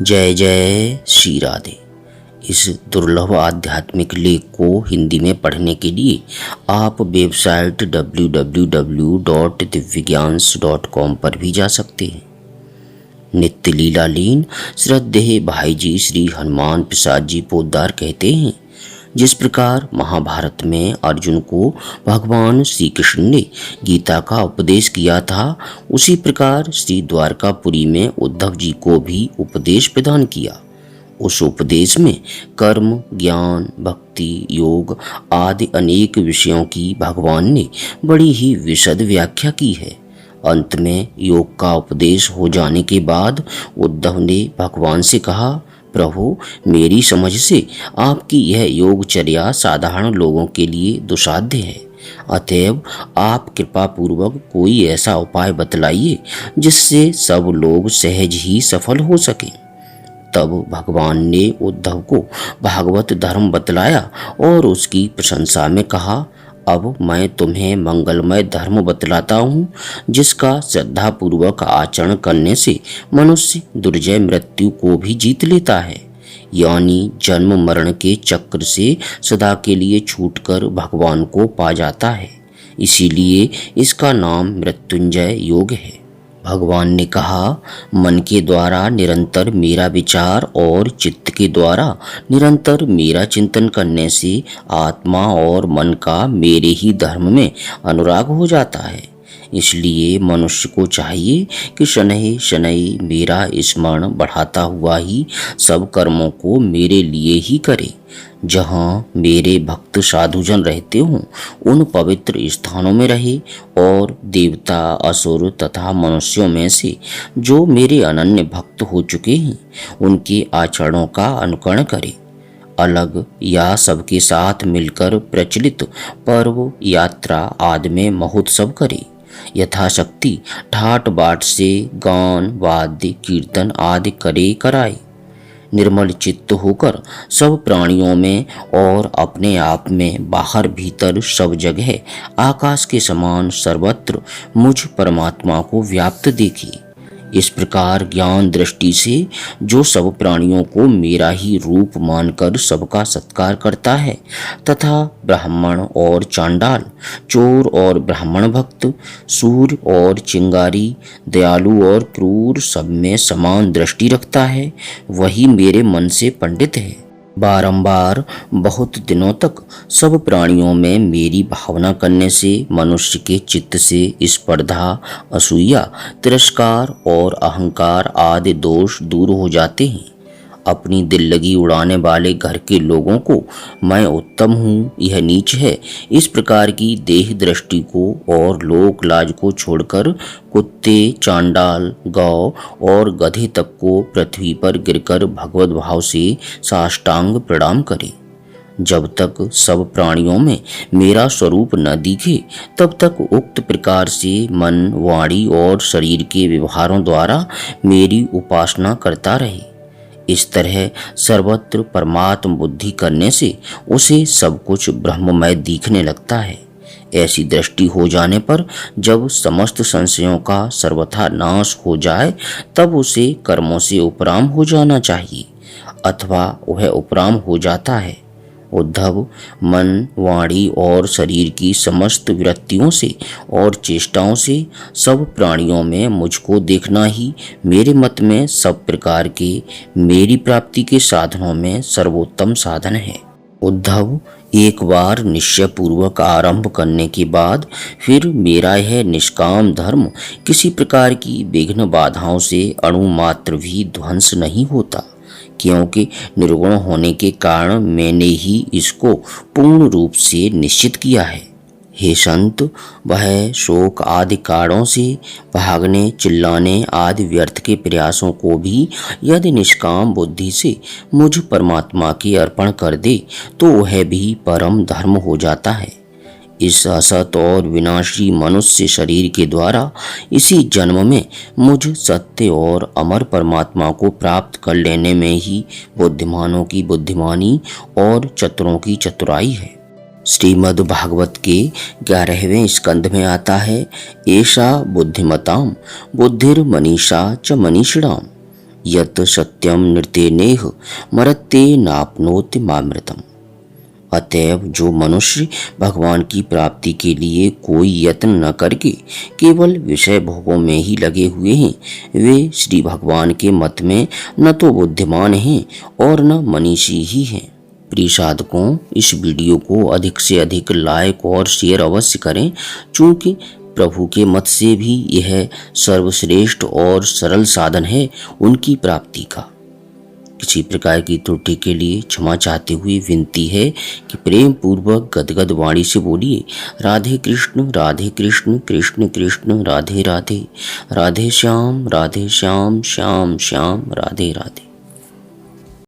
जय जय श्री राधे। इस दुर्लभ आध्यात्मिक लेख को हिंदी में पढ़ने के लिए आप वेबसाइट www.divyagyan.com पर भी जा सकते हैं। नित्य लीला लीन श्रद्धेय भाई जी श्री हनुमान प्रसाद जी पोद्दार कहते हैं, जिस प्रकार महाभारत में अर्जुन को भगवान श्री कृष्ण ने गीता का उपदेश किया था, उसी प्रकार श्री द्वारकापुरी में उद्धव जी को भी उपदेश प्रदान किया। उस उपदेश में कर्म, ज्ञान, भक्ति, योग आदि अनेक विषयों की भगवान ने बड़ी ही विशद व्याख्या की है। अंत में योग का उपदेश हो जाने के बाद उद्धव ने भगवान से कहा, प्रभु, मेरी समझ से आपकी यह योगचर्या साधारण लोगों के लिए दुसाध्य है। अतएव आप कृपा पूर्वक कोई ऐसा उपाय बतलाइए जिससे सब लोग सहज ही सफल हो सकें। तब भगवान ने उद्धव को भागवत धर्म बतलाया और उसकी प्रशंसा में कहा, अब मैं तुम्हें मंगलमय धर्म बतलाता हूँ, जिसका श्रद्धा पूर्वक आचरण करने से मनुष्य दुर्जय मृत्यु को भी जीत लेता है, यानी जन्म मरण के चक्र से सदा के लिए छूटकर भगवान को पा जाता है। इसीलिए इसका नाम मृत्युंजय योग है। भगवान ने कहा, मन के द्वारा निरंतर मेरा विचार और चित्त के द्वारा निरंतर मेरा चिंतन करने से आत्मा और मन का मेरे ही धर्म में अनुराग हो जाता है। इसलिए मनुष्य को चाहिए कि शनैः शनैः मेरा स्मरण बढ़ाता हुआ ही सब कर्मों को मेरे लिए ही करे। जहाँ मेरे भक्त साधुजन रहते हों, उन पवित्र स्थानों में रहे और देवता, असुर तथा मनुष्यों में से जो मेरे अनन्य भक्त हो चुके हैं, उनके आचरणों का अनुकरण करे। अलग या सबके साथ मिलकर प्रचलित पर्व, यात्रा आदि में महोत्सव करे। यथाशक्ति ठाट बाट से गान, वाद्य, कीर्तन आदि करे कराए। निर्मल चित्त होकर सब प्राणियों में और अपने आप में बाहर भीतर सब जगह आकाश के समान सर्वत्र मुझ परमात्मा को व्याप्त देखे। इस प्रकार ज्ञान दृष्टि से जो सब प्राणियों को मेरा ही रूप मानकर सबका सत्कार करता है, तथा ब्राह्मण और चांडाल, चोर और ब्राह्मण भक्त, सूर्य और चिंगारी, दयालु और क्रूर सब में समान दृष्टि रखता है, वही मेरे मन से पंडित है। बारंबार बहुत दिनों तक सब प्राणियों में मेरी भावना करने से मनुष्य के चित्त से स्पर्धा, असूया, तिरस्कार और अहंकार आदि दोष दूर हो जाते हैं। अपनी दिल लगी उड़ाने वाले घर के लोगों को मैं उत्तम हूँ, यह नीच है, इस प्रकार की देह दृष्टि को और लोक लाज को छोड़कर कुत्ते, चांडाल, गौ और गधे तक को पृथ्वी पर गिरकर भगवत भाव से साष्टांग प्रणाम करे। जब तक सब प्राणियों में मेरा स्वरूप न दिखे, तब तक उक्त प्रकार से मन, वाणी और शरीर के व्यवहारों द्वारा मेरी उपासना करता रहे। इस तरह सर्वत्र परमात्म बुद्धि करने से उसे सब कुछ ब्रह्ममय दिखने लगता है। ऐसी दृष्टि हो जाने पर जब समस्त संशयों का सर्वथा नाश हो जाए, तब उसे कर्मों से उपराम हो जाना चाहिए, अथवा वह उपराम हो जाता है। उद्धव, मन, वाणी और शरीर की समस्त वृत्तियों से और चेष्टाओं से सब प्राणियों में मुझको देखना ही मेरे मत में सब प्रकार के मेरी प्राप्ति के साधनों में सर्वोत्तम साधन है। उद्धव, एक बार निश्चय पूर्वक आरंभ करने के बाद फिर मेरा यह निष्काम धर्म किसी प्रकार की विघ्न बाधाओं से अणु मात्र भी ध्वंस नहीं होता, क्योंकि निर्गुण होने के कारण मैंने ही इसको पूर्ण रूप से निश्चित किया है। हे संत, वह शोक आदि कारणों से भागने, चिल्लाने आदि व्यर्थ के प्रयासों को भी यदि निष्काम बुद्धि से मुझ परमात्मा के अर्पण कर दे, तो वह भी परम धर्म हो जाता है। इस असत और विनाशी मनुष्य शरीर के द्वारा इसी जन्म में मुझ सत्य और अमर परमात्मा को प्राप्त कर लेने में ही बुद्धिमानों की बुद्धिमानी और चतुरों की चतुराई है। श्रीमद् भागवत के 11वें स्कंध में आता है, एषा बुद्धिमताम बुद्धिर्मनीषा च मनीषिणाम यत् सत्यम नृत्यनेह मरते नाप्नोति मामृतम। अतएव जो मनुष्य भगवान की प्राप्ति के लिए कोई यत्न न करके केवल विषय भोगों में ही लगे हुए हैं, वे श्री भगवान के मत में न तो बुद्धिमान हैं और न मनीषी ही हैं। प्रिय साधकों, इस वीडियो को अधिक से अधिक लाइक और शेयर अवश्य करें, क्योंकि प्रभु के मत से भी यह सर्वश्रेष्ठ और सरल साधन है उनकी प्राप्ति का। किसी प्रकार की त्रुटि के लिए क्षमा चाहते हुए विनती है कि प्रेम पूर्वक गदगद वाणी से बोलिए राधे कृष्ण कृष्ण कृष्ण राधे राधे, राधे श्याम श्याम श्याम राधे राधे।